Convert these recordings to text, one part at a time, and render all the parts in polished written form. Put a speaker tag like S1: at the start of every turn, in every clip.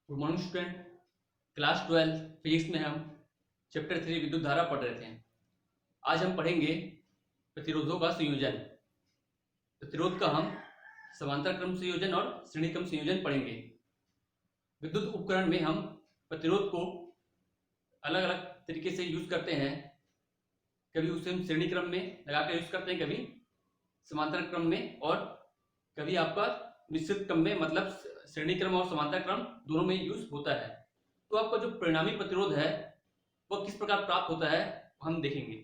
S1: Good morning student. Class 12 physics में हम chapter 3 विद्युत धारा पढ़ रहे थे। आज हम पढ़ेंगे प्रतिरोधों का संयोजन। प्रतिरोध का हम समांतर क्रम संयोजन और श्रेणी क्रम संयोजन पढ़ेंगे। विद्युत उपकरण में हम प्रतिरोध को अलग अलग तरीके से यूज करते हैं। कभी उसे हम श्रेणी क्रम में लगाकर यूज करते हैं, कभी समांतर क्रम में, और कभी आपका मिश्रित क्रम में, मतलब श्रेणी क्रम और समांतर क्रम दोनों में यूज होता है। तो आपका जो परिणामी प्रतिरोध है वह किस प्रकार प्राप्त होता है हम देखेंगे।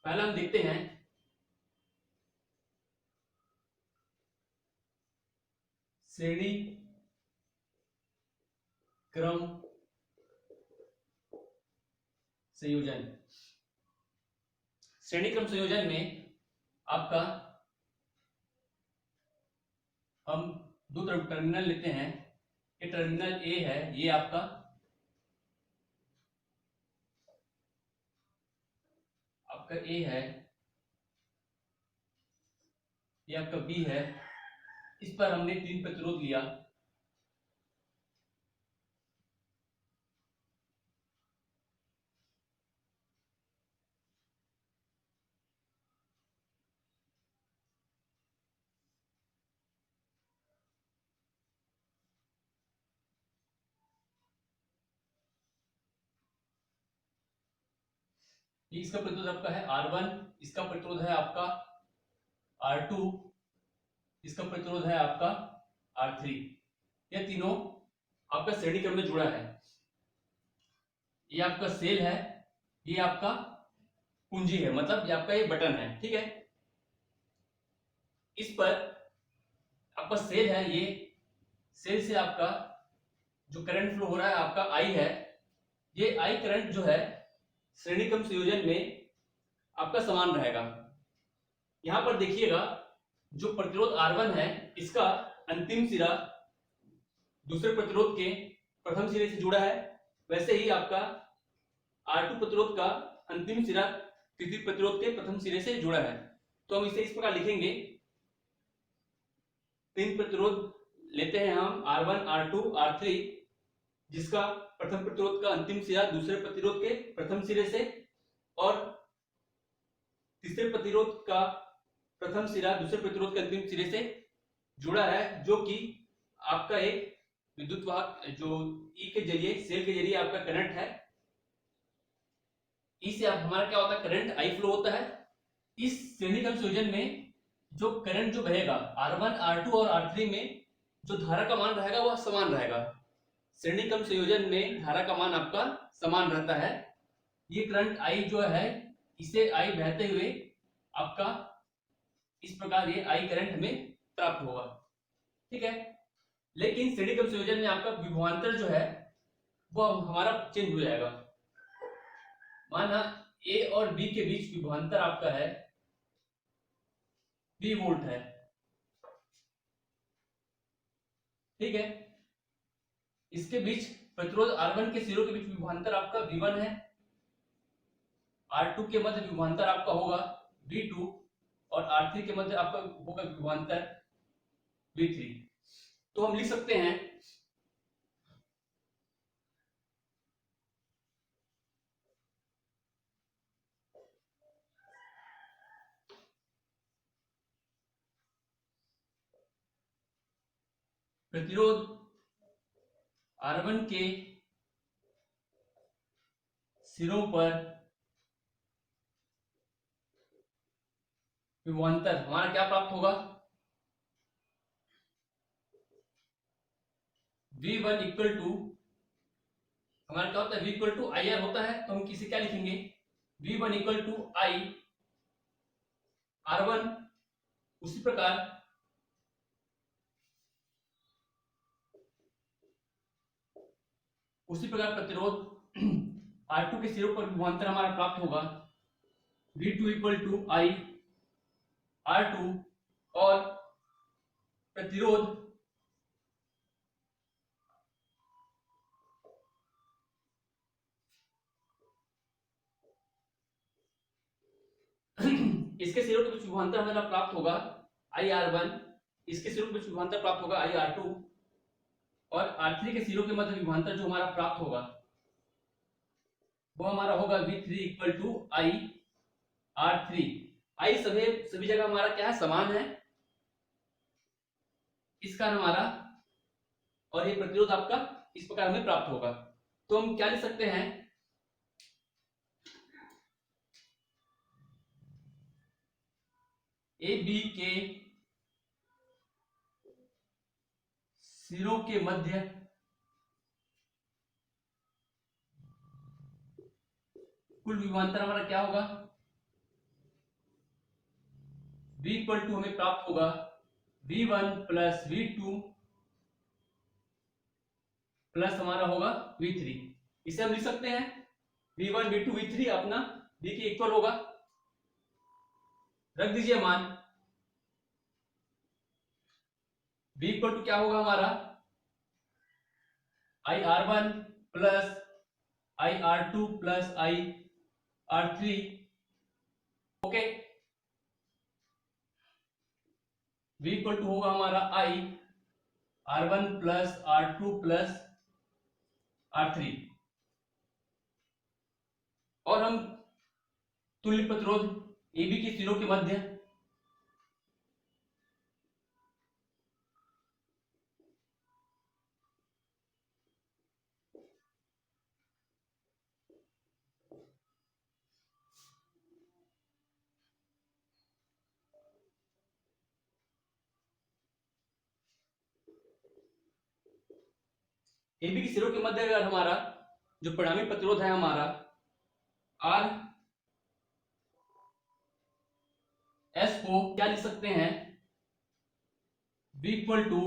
S1: पहला हम देखते हैं श्रेणी क्रम संयोजन। श्रेणी क्रम संयोजन में आपका हम दो टर्मिनल लेते हैं। ये टर्मिनल ए है, ये आपका ए है, ये आपका बी है। इस पर हमने 3 प्रतिरोध लिया। इसका प्रतिरोध आपका है R1, इसका प्रतिरोध है आपका R2, इसका प्रतिरोध है आपका R3। ये तीनों आपका श्रेणी क्रम में जुड़ा है। ये आपका सेल है, ये आपका कुंजी है, मतलब ये आपका ये बटन है, ठीक है। इस पर आपका सेल है, ये सेल से आपका जो करंट फ्लो हो रहा है आपका I है। ये I करंट जो है श्रेणी क्रम संयोजन में आपका समान रहेगा। यहां पर देखिएगा जो प्रतिरोध R1 है इसका अंतिम सिरा दूसरे प्रतिरोध के प्रथम सिरे से जुड़ा है, वैसे ही आपका R2 प्रतिरोध का अंतिम सिरा तृतीय प्रतिरोध के प्रथम सिरे से जुड़ा है। तो हम इसे इस प्रकार लिखेंगे, 3 प्रतिरोध लेते हैं हम R1, R2, R3, जिसका प्रथम प्रतिरोध का अंतिम सिरा दूसरे प्रतिरोध के प्रथम सिरे से और तीसरे प्रतिरोध का प्रथम सिरा दूसरे प्रतिरोध के अंतिम सिरे से जुड़ा है, जो कि आपका एक विद्युत वाहक जो ई के जरिए, सेल के जरिए आपका करंट है। ई से आप हमारा क्या होता है, करंट आई फ्लो होता है। इस श्रेणी क्रम संयोजन में जो करंट जो बहेगा R1, R2 और R3 में जो धारा का मान रहेगा वह समान रहेगा। श्रेणी क्रम संयोजन में धारा का मान आपका समान रहता है। ये करंट I जो है इसे I बहते हुए आपका इस प्रकार ये I करंट हमें प्राप्त होगा, ठीक है। लेकिन श्रेणी क्रम संयोजन में आपका विभवांतर जो है वह हमारा चेंज हो जाएगा। माना A और B के बीच विभवांतर आपका है 20 वोल्ट है, ठीक है। इसके बीच प्रतिरोध R1 के सिरों के बीच विभवांतर आपका V1 है, R2 के मध्य विभवांतर आपका होगा V2 और R3 के मध्य आपका होगा विभवांतर V3। तो हम लिख सकते हैं प्रतिरोध R1 के सिरों पर विभवांतर हमारा क्या प्राप्त होगा, V1 इक्वल टू, हमारा क्या होता है, V equal to i r होता है। तो हम किसे क्या लिखेंगे, V1 equal to I R1। उसी प्रकार प्रतिरोध R2 के सिरों पर विभवांतर हमारा प्राप्त होगा V2 equal to I R2 और प्रतिरोध इसके सिरों के बीच विभवांतर हमारा प्राप्त होगा IR1, इसके सिरों के बीच विभवांतर प्राप्त होगा IR2 और R3 के सिरों के मध्य विभवांतर जो हमारा प्राप्त होगा वो हमारा होगा V3 equal to I R3। I सभी जगह हमारा क्या है, समान है, इस कारण हमारा, और ये प्रतिरोध आपका इस प्रकार हमें प्राप्त होगा। तो हम क्या लिख सकते हैं, ए बी के सिरों के मध्य कुल विभवांतर हमारा क्या होगा, V इक्वल टू हमें प्राप्त होगा V1 प्लस V2 प्लस हमारा होगा V3। इसे हम लिख सकते हैं V1 V2 V3 अपना V के इक्वल होगा, रख दीजिए मान। V इक्वल टू क्या होगा हमारा IR1 plus IR2 plus IR3। Okay, V equal to होगा हमारा IR1 plus R2 plus R3। और हम तुल्य प्रतिरोध AB के सिरों के मध्य AB के सिरों के मध्य अगर हमारा जो परिणामी प्रतिरोध है हमारा R S को क्या लिख सकते हैं, V इक्वल टू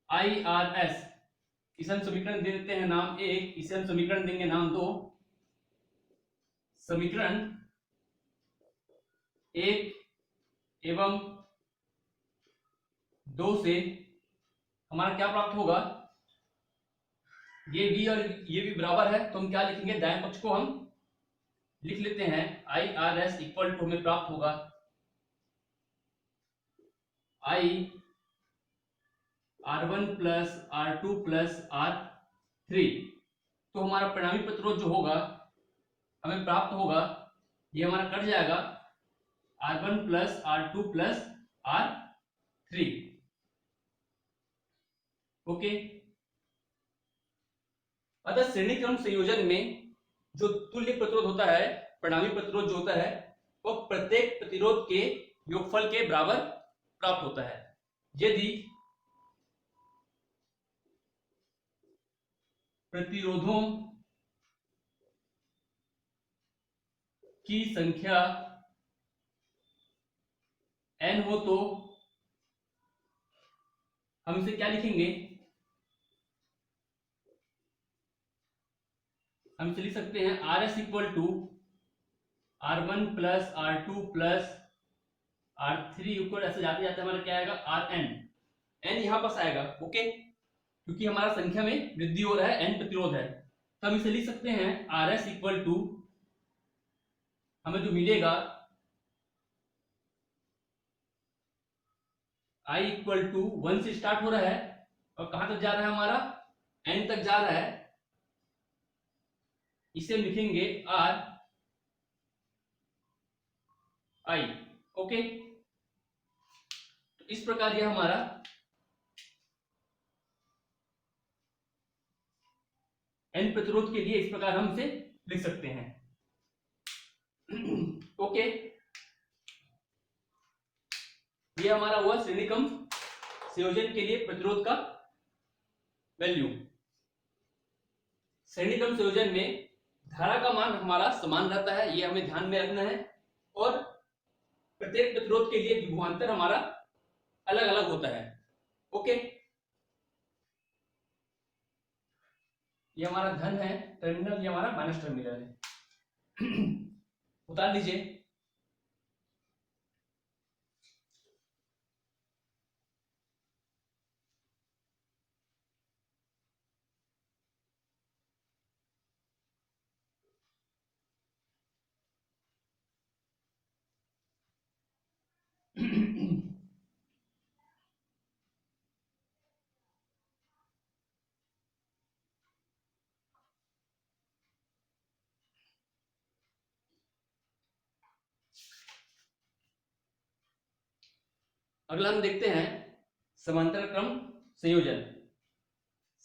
S1: IRS। इसे हम समीकरण दे देते हैं नाम 1, इसे हम समीकरण देंगे नाम 2। समीकरण 1 एवं 2 से हमारा क्या प्राप्त होगा, ये V और ये भी बराबर है, तो हम क्या लिखेंगे, दाएं पक्ष को हम लिख लेते हैं IRS इक्वल टू हमें प्राप्त होगा IR1 plus R2 plus R3। तो हमारा परिणामी प्रतिरोध जो होगा हमें प्राप्त होगा, ये हमारा कट जाएगा R1 plus R2 plus R3। Okay, अतः श्रेणी क्रम संयोजन में जो तुल्य प्रतिरोध होता है, परिणामी प्रतिरोध जो होता है, वो प्रत्येक प्रतिरोध के योगफल के बराबर प्राप्त होता है। यदि प्रतिरोधों की संख्या n हो तो हम इसे क्या लिखेंगे, हम इसे लिख सकते हैं RS equal to R1 plus R2 plus R3 equal, ऐसे जाते जाते हमारा क्या आएगा RN। n यहां पास आएगा, ओके, क्योंकि हमारा संख्या में वृद्धि हो रहा है, n प्रतिरोध है, तो हम इसे लिख सकते हैं RS इक्वल टू, हमें जो मिलेगा I इक्वल टू 1 से स्टार्ट हो रहा है और कहां तक जा रहा है हमारा, n तक जा रहा है। इसे हम लिखेंगे R I। ओके, तो इस प्रकार यह हमारा n प्रतिरोध के लिए इस प्रकार हम इसे लिख सकते हैं। ओके, ये हमारा हुआ श्रेणी क्रम संयोजन के लिए प्रतिरोध का वैल्यू। श्रेणी क्रम संयोजन में धारा का मान हमारा समान रहता है, ये हमें ध्यान में रखना है, और प्रत्येक प्रतिरोध के लिए विभवांतर हमारा अलग अलग होता है। ओके, ये हमारा धन है टर्मिनल, ये हमारा माइनस टर्मिनल है। उतार लीजिए। अगला हम देखते हैं समांतर क्रम संयोजन।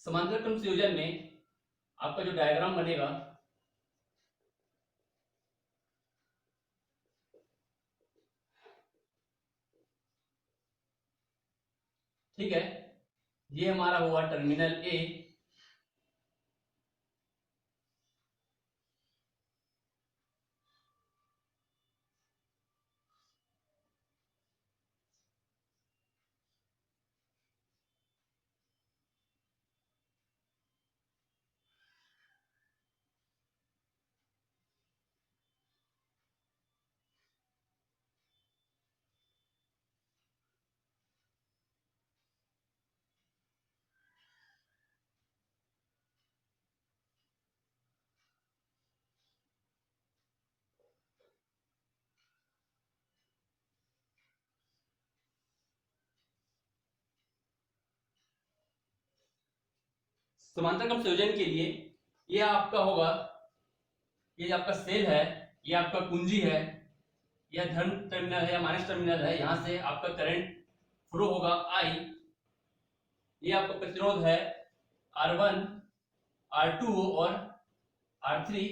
S1: समांतर क्रम संयोजन में आपका जो डायग्राम बनेगा, ठीक है, ये हमारा हुआ टर्मिनल ए, समांतर क्रम संयोजन के लिए ये आपका होगा, ये आपका सेल है, ये आपका कुंजी है, यह धन टर्मिनल है या माइनस टर्मिनल है, यहां से आपका करंट फ्लो होगा आई, ये आपका प्रतिरोध है R1, R2 और R3,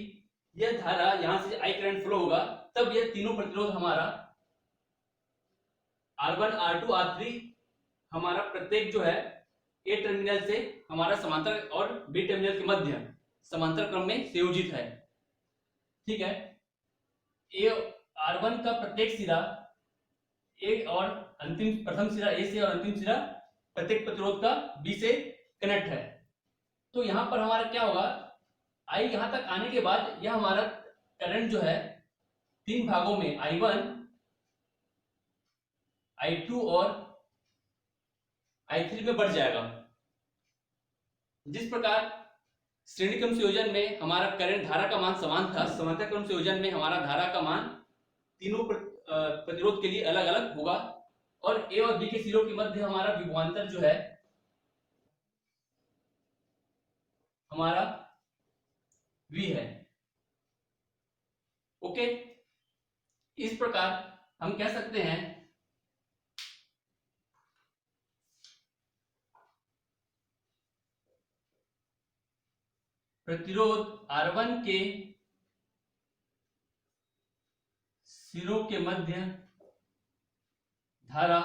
S1: यह धारा यहां से आई करंट फ्लो होगा, तब यह तीनों प्रतिरोध हमारा R1, R2, R3 हमारा प्रत्येक जो है ए टर्मिनल से हमारा समांतर और बी टर्मिनल के मध्य समांतर क्रम में संयोजित है, ठीक है। ए R1 का प्रत्येक सिरा ए और अंतिम प्रथम सिरा ए से और अंतिम सिरा प्रत्येक प्रतिरोध का बी से कनेक्ट है। तो यहां पर हमारा क्या होगा, आई यहां तक आने के बाद यह हमारा करंट जो है तीन भागों में I1, I2 और I3 में बढ़ जाएगा। जिस प्रकार श्रेणी क्रम संयोजन में हमारा करंट धारा का मान समान था, समांतर क्रम संयोजन में हमारा धारा का मान तीनों प्रतिरोध के लिए अलग अलग होगा और ए और बी के सिरों के मध्य हमारा विभवांतर जो है हमारा V है। ओके, इस प्रकार हम कह सकते हैं प्रतिरोध R1 के सिरों के मध्य धारा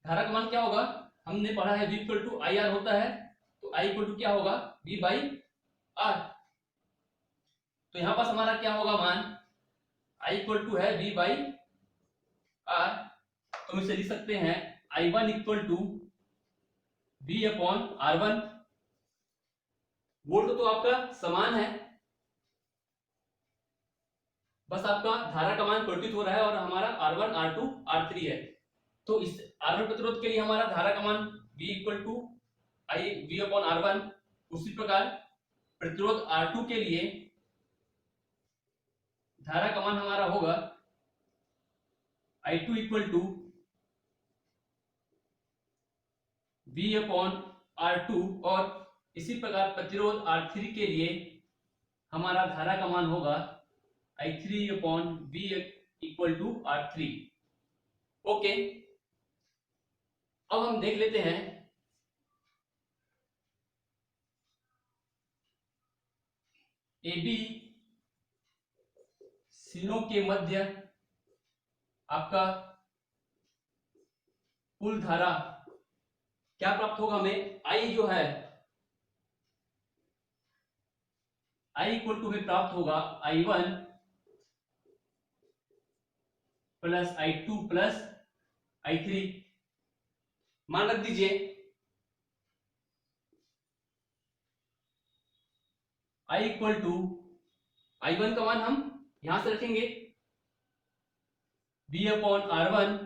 S1: का मान क्या होगा, हमने पढ़ा है V equal to i r होता है, तो I इक्वल टू क्या होगा V बाई आर। तो यहां पास हमारा क्या होगा मान, I इक्वल टू है V बाई आर, तो हम इसे लिख सकते हैं I1 equal to V upon R1। Volt तो आपका समान है, बस आपका धारा का मान परिवर्तित हो रहा है और हमारा R1, R2, R3 है। तो इस R1 प्रतिरोध के लिए हमारा धारा का मान V equal to i V upon R1, उसी प्रकार प्रतिरोध R2 के लिए धारा का मान हमारा होगा I2 equal to V upon R2 और इसी प्रकार प्रतिरोध R3 के लिए हमारा धारा का मान होगा I3 upon V equal to R3। Okay, अब हम देख लेते हैं AB सिरों के मध्य आपका कुल धारा क्या प्राप्त होगा हमें, I जो है I इक्वल टू में प्राप्त होगा I1 plus I2 plus I3। मान रख दीजिए I इक्वल टू I1 का मान हम यहां से रखेंगे V अपॉन R1,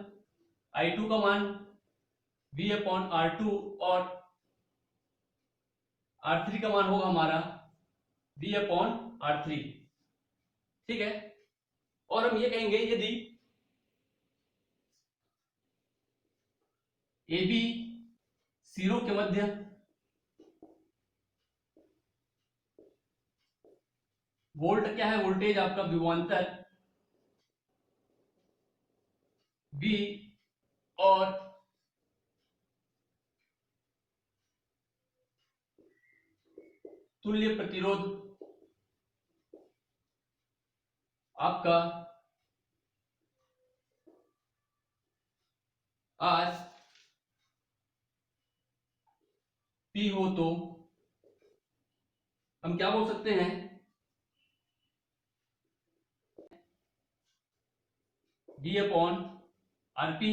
S1: I2 का मान V अपॉन R2 और R3 का मान होगा हमारा V अपॉन R3, ठीक है। और हम ये कहेंगे यदि AB सिरों के मध्य वोल्ट क्या है, वोल्टेज आपका विभवांतर V और तुल्य प्रतिरोध आपका आज P हो तो हम क्या बोल सकते हैं, V अपॉन RP।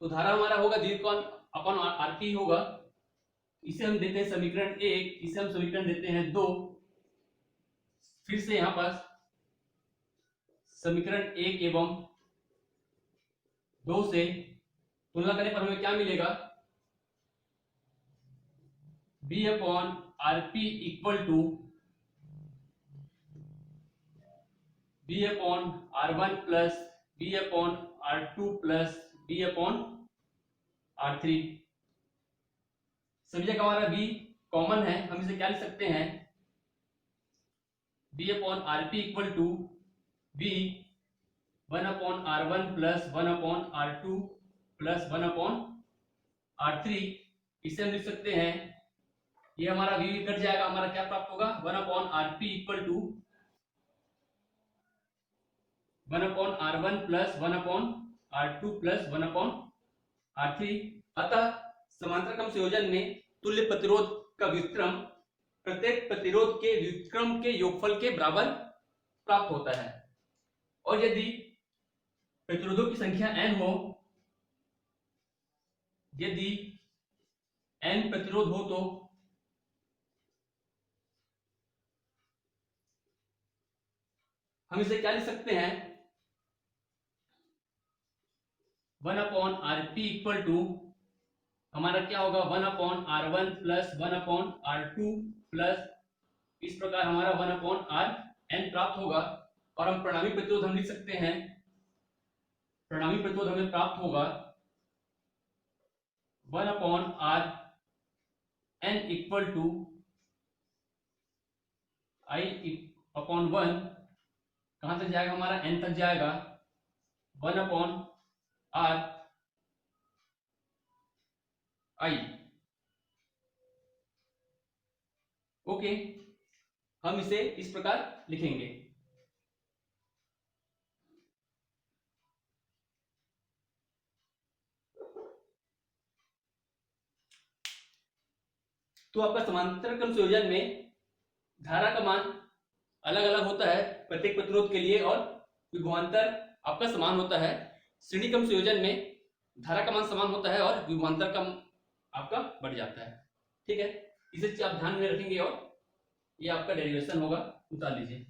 S1: तो धारा हमारा होगा V अपॉन RP होगा। इसे हम देते हैं समीकरण 1, इसे हम समीकरण देते हैं 2। फिर से यहां पर समीकरण 1 एवं 2 से तुलना करने पर हमें क्या मिलेगा, V upon RP equal to V upon R1 plus V upon R2 plus V upon R3। सभी जगह हमारा V कॉमन है, हम इसे क्या लिख सकते हैं, V upon RP equal to V 1 upon R1 plus 1 upon R2 plus 1 upon R3। इसे हम लिख सकते हैं, ये हमारा V कट जाएगा, हमारा क्या प्राप्त होगा, 1 upon RP equal to 1 upon R1 plus 1 upon R2 plus 1 upon R3। अतः समांतर क्रम संयोजन में तुल्य प्रतिरोध का व्युत्क्रम प्रत्येक प्रतिरोध के व्युत्क्रम के योगफल के बराबर प्राप्त होता है। और यदि प्रतिरोधों की संख्या n हो, यदि n प्रतिरोध हो तो हम इसे क्या लिख सकते हैं, 1 अपॉन RP इक्वल टू हमारा क्या होगा, 1 upon R1 plus 1 upon R2 plus इस प्रकार हमारा 1 अपॉन Rn प्राप्त होगा। और हम परिणामी प्रतिरोध हम लिख सकते हैं, परिणामी प्रतिरोध हमें प्राप्त होगा 1 upon Rn equal to I upon 1, कहां तक जाएगा हमारा, n तक जाएगा, 1 अपॉन R I। ओके, हम इसे इस प्रकार लिखेंगे। तो आपका समांतर क्रम संयोजन में धारा का मान अलग अलग होता है प्रत्येक प्रतिरोध के लिए, और विभवांतर आपका समान होता है। श्रेणी क्रम संयोजन में धारा का मान समान होता है और विभवांतर का आपका बढ़ जाता है। ठीक है, इसे आप ध्यान में रखेंगे और ये आपका डेरिवेशन होगा, उतार लीजिए।